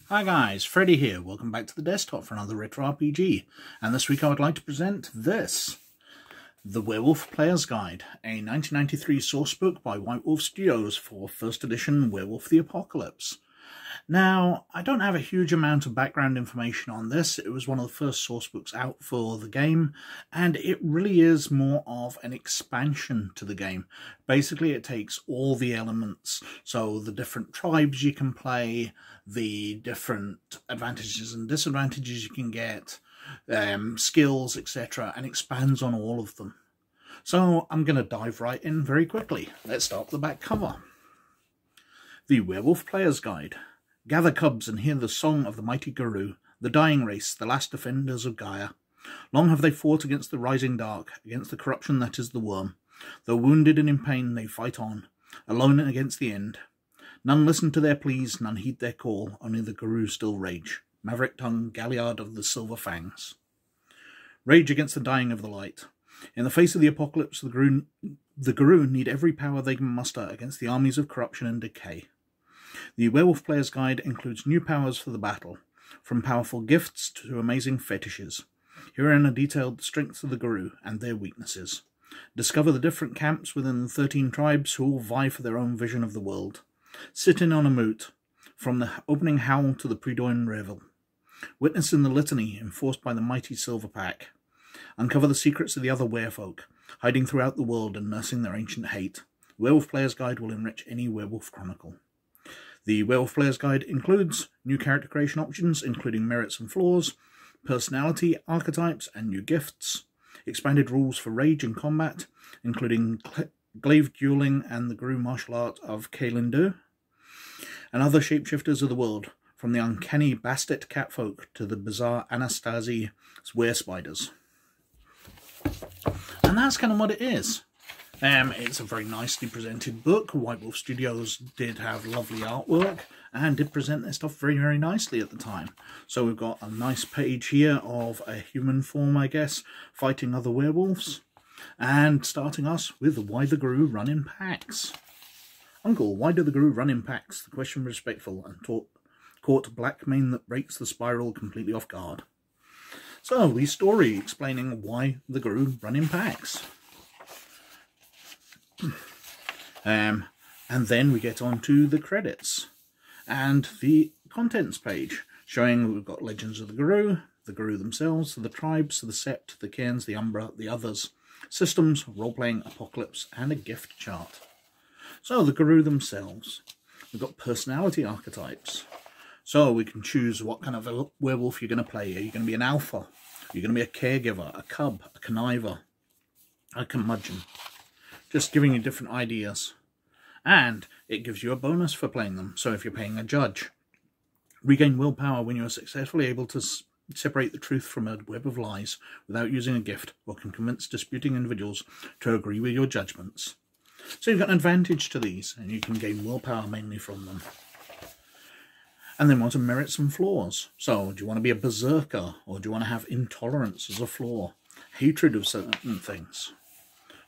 Hi guys, Freddy here. Welcome back to the desktop for another retro RPG. And this week I would like to present this. The Werewolf Players Guide, a 1993 sourcebook by Werewolf Studios for 1st edition Werewolf the Apocalypse. Now, I don't have a huge amount of background information on this. It was one of the first sourcebooks out for the game, and it really is more of an expansion to the game. Basically, it takes all the elements, so the different tribes you can play, the different advantages and disadvantages you can get, skills, etc., and expands on all of them. So I'm going to dive right in very quickly. Let's start with the back cover. The Werewolf Players Guide. Gather cubs and hear the song of the mighty Garou, the dying race, the last defenders of Gaia. Long have they fought against the rising dark, against the corruption that is the worm. Though wounded and in pain, they fight on, alone against the end. None listen to their pleas, none heed their call, only the Garou still rage. Maverick-tongued Galliard of the silver fangs. Rage against the dying of the light. In the face of the apocalypse, the Garou need every power they can muster against the armies of corruption and decay. The Werewolf Player's Guide includes new powers for the battle, from powerful gifts to amazing fetishes. Herein are detailed the strengths of the Garou and their weaknesses. Discover the different camps within the 13 tribes who all vie for their own vision of the world. Sit in on a moot, from the opening howl to the pre-dawn revel. Witness in the litany enforced by the mighty Silver Pack. Uncover the secrets of the other werefolk, hiding throughout the world and nursing their ancient hate. The Werewolf Player's Guide will enrich any werewolf chronicle. The Werewolf Player's Guide includes new character creation options, including merits and flaws, personality, archetypes, and new gifts, expanded rules for rage and combat, including glaive dueling and the Garou martial art of Galliard, and other shapeshifters of the world, from the uncanny Bastet catfolk to the bizarre Anastasi were-spiders. And that's kind of what it is. It's a very nicely presented book. White Wolf Studios did have lovely artwork and did present their stuff very, very nicely at the time. So we've got a nice page here of a human form, I guess, fighting other werewolves. And starting us with why the Garou run in packs. Uncle, why do the Garou run in packs? The question was respectful and caught black mane that breaks the spiral completely off guard. So, the story explaining why the Garou run in packs. And then we get on to the credits and the contents page, showing we've got legends of the Garou themselves, the tribes, the sept, the cairns, the umbra, the others, systems, role-playing, apocalypse, and a gift chart. So the Garou themselves, we've got personality archetypes. So we can choose what kind of a werewolf you're going to play. Are you going to be an alpha? Are you going to be a caregiver, a cub, a conniver, a curmudgeon? Just giving you different ideas. And it gives you a bonus for playing them. So if you're playing a judge, regain willpower when you are successfully able to separate the truth from a web of lies without using a gift, or can convince disputing individuals to agree with your judgments. So you've got an advantage to these, and you can gain willpower mainly from them. And then what are merits and flaws? So, do you want to be a berserker, or do you want to have intolerance as a flaw? Hatred of certain things?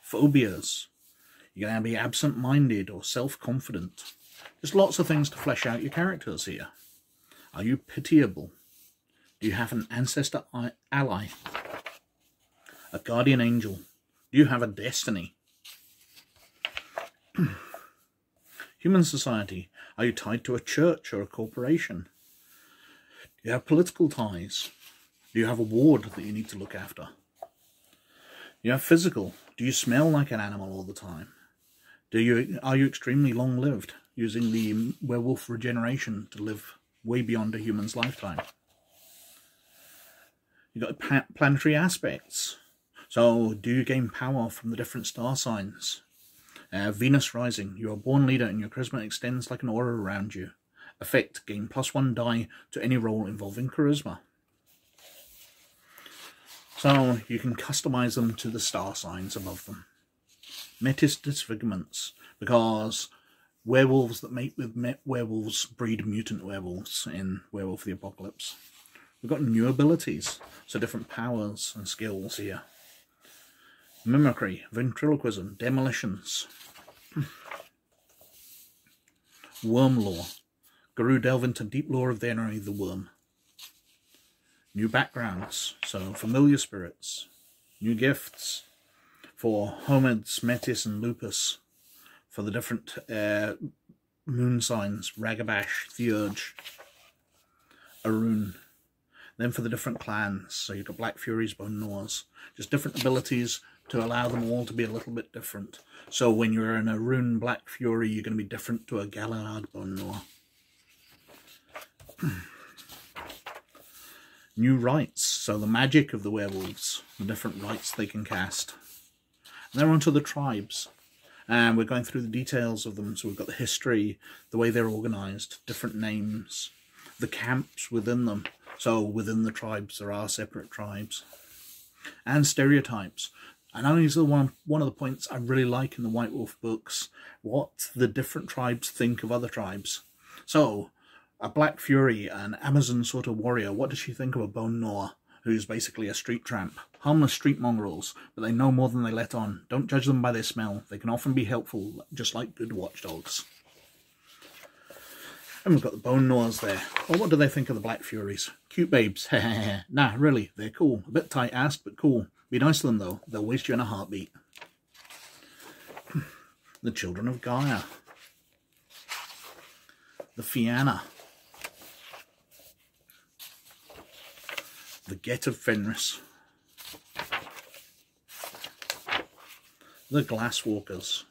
Phobias? You're going to be absent-minded or self-confident? Just lots of things to flesh out your characters here. Are you pitiable? Do you have an ancestor ally? A guardian angel? Do you have a destiny? Human society. Are you tied to a church or a corporation? Do you have political ties? Do you have a ward that you need to look after? Do you have physical? Do you smell like an animal all the time? Are you extremely long-lived, using the werewolf regeneration to live way beyond a human's lifetime? You've got planetary aspects. So, do you gain power from the different star signs? Venus rising. You are born leader and your charisma extends like an aura around you. Effect. Gain +1 die to any roll involving charisma. So, you can customize them to the star signs above them. Metis disfigurements, because werewolves that mate with werewolves breed mutant werewolves in Werewolf the Apocalypse. We've got new abilities, so different powers and skills here. Mimicry, ventriloquism, demolitions. Worm lore. Garou delve into deep lore of the enemy, the worm. New backgrounds, so familiar spirits. New gifts for Homeds, Metis and Lupus. For the different moon signs, Ragabash, Theurge, Arun. Then for the different clans, so you've got Black Furies, Bone Gnawers. Just different abilities to allow them all to be a little bit different. So when you're an Arun Black Fury, you're going to be different to a Galliard Bone Gnawer. New rights, so the magic of the werewolves, the different rights they can cast. And then we're on to the tribes. And we're going through the details of them. So we've got the history, the way they're organised, different names, the camps within them. So within the tribes there are separate tribes. And stereotypes. And only is one of the points I really like in the White Wolf books, what the different tribes think of other tribes. So, a Black Fury, an Amazon sort of warrior, what does she think of a Bone Gnawer, who's basically a street tramp? Harmless street mongrels, but they know more than they let on. Don't judge them by their smell. They can often be helpful, just like good watchdogs. And we've got the Bone Gnawers there. Well, what do they think of the Black Furies? Cute babes. Nah, really, they're cool. A bit tight-assed, but cool. Be nice to them, though. They'll waste you in a heartbeat. The Children of Gaia. The Fianna. The Get of Fenris. The Glasswalkers.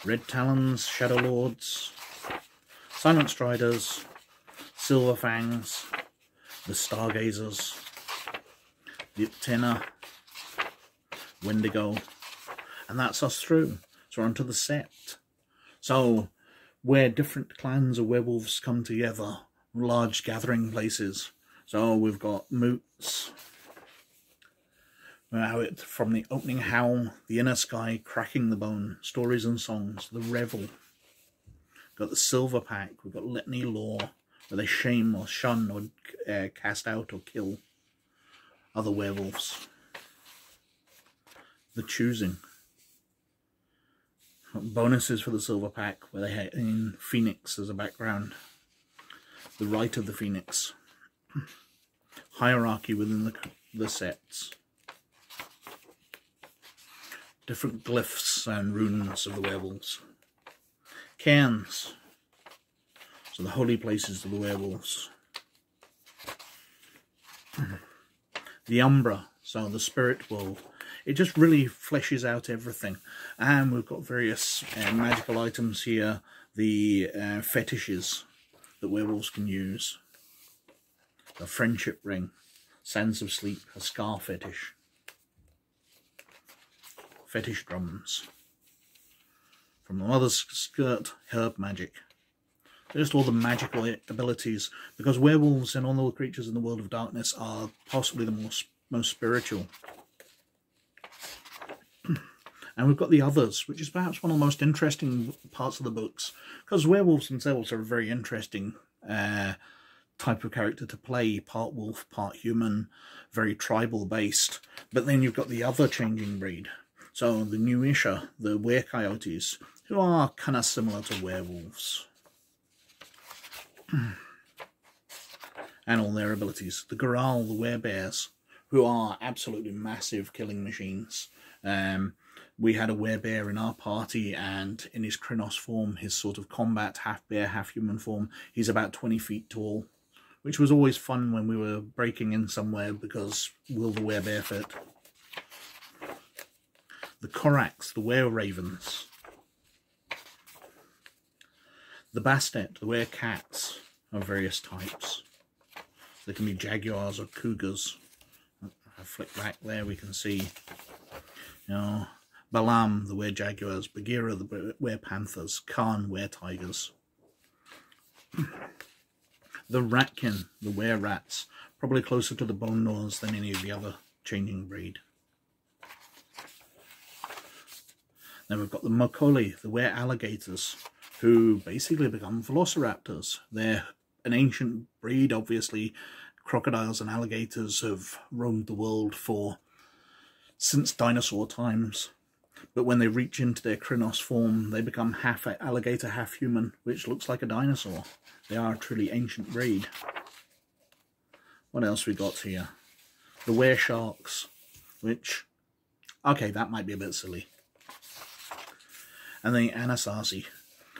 Red Talons, Shadow Lords, Silent Striders, Silver Fangs, the Stargazers, the Tenor, Wendigo, and that's us through. So we're onto the Sept. So, where different clans of werewolves come together, large gathering places. So we've got moots, from the opening howl, the inner sky, cracking the bone, stories and songs, the revel. We've got the silver pack, we've got litany lore, where they shame or shun or cast out or kill other werewolves. The choosing. Bonuses for the silver pack, where they have in Phoenix as a background. The Rite of the Phoenix. Hierarchy within the septs. Different glyphs and runes of the werewolves. Cairns. So the holy places of the werewolves. The Umbra, so the spirit world. It just really fleshes out everything. And we've got various magical items here. The fetishes that werewolves can use. A friendship ring. Sands of sleep. A scar fetish. Fetish drums. From the mother's skirt, herb magic. Just all the magical abilities. Because werewolves and all the creatures in the world of darkness are possibly the most spiritual. And we've got the others, which is perhaps one of the most interesting parts of the books. Because werewolves themselves are a very interesting type of character to play. Part wolf, part human, very tribal based. But then you've got the other changing breed. So the new Isha, the werecoyotes, who are kind of similar to werewolves. And all their abilities. The Garou, the werebears, who are absolutely massive killing machines. We had a werebear in our party, and in his Krynos form, his sort of combat half-bear, half-human form, he's about 20 feet tall, which was always fun when we were breaking in somewhere, because will the werebear fit? The Koraks, the were-ravens. The Bastet, the were-cats of various types. They can be jaguars or cougars. If I flick back there, we can see, you know, Balam, the were-jaguars, Bagheera, the were-panthers, Khan, were-tigers. The Ratkin, the were-rats, probably closer to the Bone Gnawers than any of the other changing breed. Then we've got the Macaulay, the were-alligators, who basically become velociraptors. They're an ancient breed, obviously. Crocodiles and alligators have roamed the world since dinosaur times. But when they reach into their Krynos form, they become half alligator, half human, which looks like a dinosaur. They are a truly ancient breed. What else we got here? The were-sharks, which, okay, that might be a bit silly. And the Anasazi,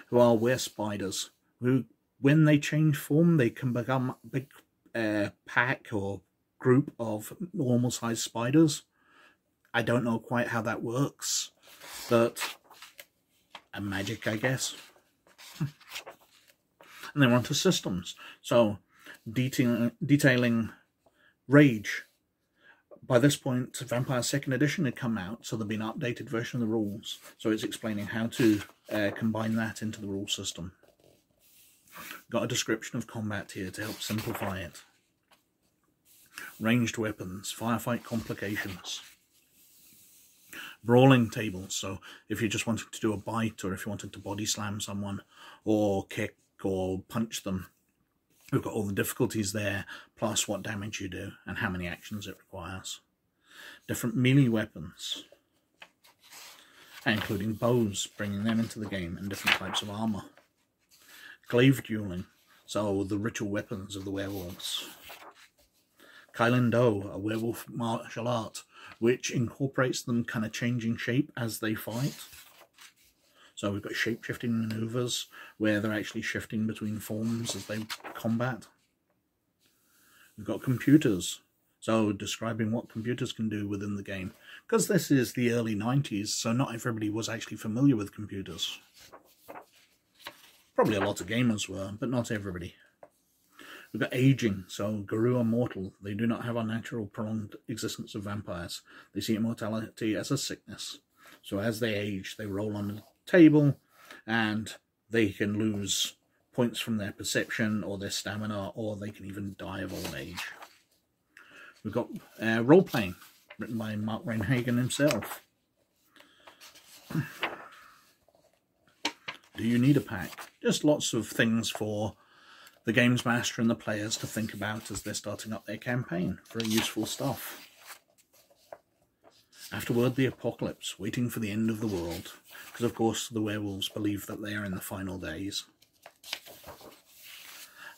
who are were-spiders, who, when they change form, they can become a big pack or group of normal-sized spiders. I don't know quite how that works, but a magic, I guess. And then we're on to systems. So, detailing Rage. By this point, Vampire 2nd Edition had come out, so there'd been an updated version of the rules. So it's explaining how to combine that into the rule system. Got a description of combat here to help simplify it. Ranged weapons, firefight complications. Brawling tables, so if you just wanted to do a bite, or if you wanted to body slam someone, or kick, or punch them, we've got all the difficulties there, plus what damage you do, and how many actions it requires. Different melee weapons, including bows, bringing them into the game, and different types of armour. Glaive dueling, so the ritual weapons of the werewolves. Kailen-Do, a werewolf martial art, which incorporates them kind of changing shape as they fight. So we've got shape-shifting maneuvers, where they're actually shifting between forms as they combat. We've got computers, so describing what computers can do within the game. Because this is the early 90s, so not everybody was actually familiar with computers. Probably a lot of gamers were, but not everybody. We've got aging, so Garou are mortal. They do not have a natural prolonged existence of vampires. They see immortality as a sickness. So as they age, they roll on the table, and they can lose points from their perception or their stamina, or they can even die of old age. We've got role-playing, written by Mark Rein-Hagen himself. Do you need a pack? Just lots of things for the games master and the players to think about as they're starting up their campaign. Very useful stuff. Afterward, the apocalypse, waiting for the end of the world. Because, of course, the werewolves believe that they are in the final days.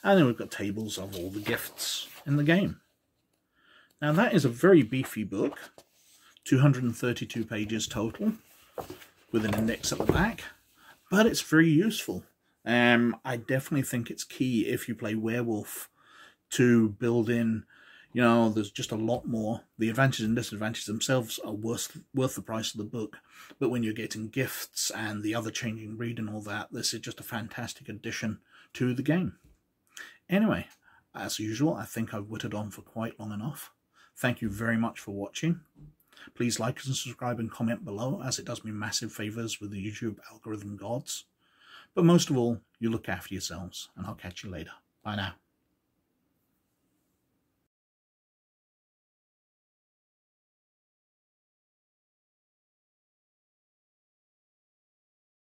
And then we've got tables of all the gifts in the game. Now, that is a very beefy book. 232 pages total, with an index at the back. But it's very useful. I definitely think it's key if you play werewolf to build in, you know, there's just a lot more. The advantages and disadvantages themselves are worth the price of the book. But when you're getting gifts and the other changing breed and all that, this is just a fantastic addition to the game. Anyway, as usual, I think I've whittled on for quite long enough. Thank you very much for watching. Please like and subscribe and comment below, as it does me massive favours with the YouTube algorithm gods. But most of all, you look after yourselves, and I'll catch you later. Bye now.